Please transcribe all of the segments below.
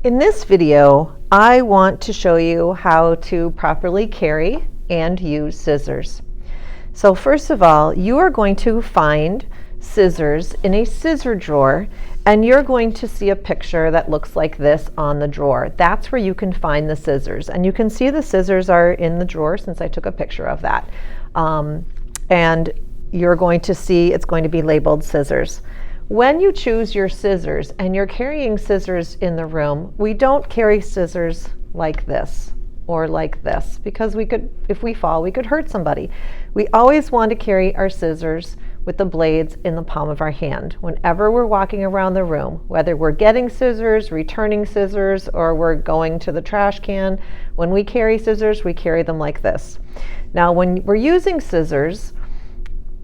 In this video, I want to show you how to properly carry and use scissors. So first of all, you are going to find scissors in a scissor drawer, and you're going to see a picture that looks like this on the drawer. That's where you can find the scissors. And you can see the scissors are in the drawer since I took a picture of that. And you're going to see it's going to be labeled scissors. When you choose your scissors and you're carrying scissors in the room, we don't carry scissors like this or like this because if we fall, we could hurt somebody. We always want to carry our scissors with the blades in the palm of our hand. Whenever we're walking around the room, whether we're getting scissors, returning scissors, or we're going to the trash can, when we carry scissors, we carry them like this. Now, when we're using scissors,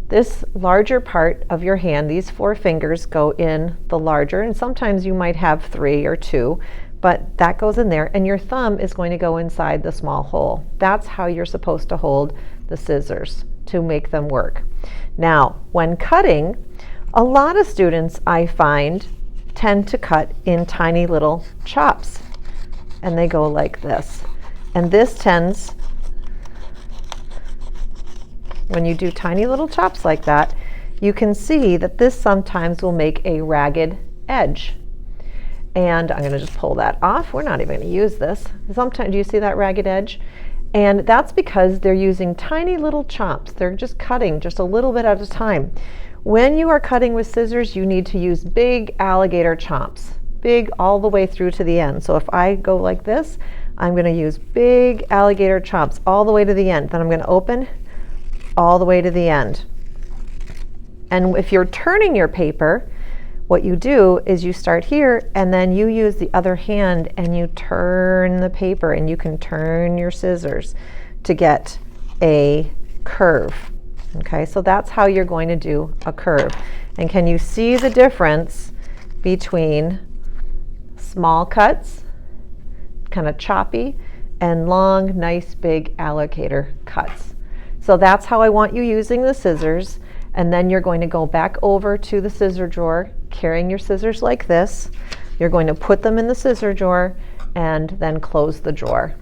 this larger part of your hand, these 4 fingers go in the larger, and sometimes you might have 3 or 2, but that goes in there, and your thumb is going to go inside the small hole. That's how you're supposed to hold the scissors to make them work. Now, when cutting, a lot of students I find tend to cut in tiny little chops, and they go like this. And this tends, when you do tiny little chops like that, you can see that this sometimes will make a ragged edge. And I'm going to just pull that off. We're not even going to use this. Sometimes, do you see that ragged edge? And that's because they're using tiny little chops. They're just cutting just a little bit at a time. When you are cutting with scissors, you need to use big alligator chops, big all the way through to the end. So if I go like this, I'm going to use big alligator chops all the way to the end. Then I'm going to open all the way to the end. And if you're turning your paper, what you do is you start here and then you use the other hand and you turn the paper, and you can turn your scissors to get a curve. Okay, so that's how you're going to do a curve. And can you see the difference between small cuts, kind of choppy, and long, nice, big alligator cuts? So that's how I want you using the scissors. And then you're going to go back over to the scissor drawer, carrying your scissors like this. You're going to put them in the scissor drawer and then close the drawer.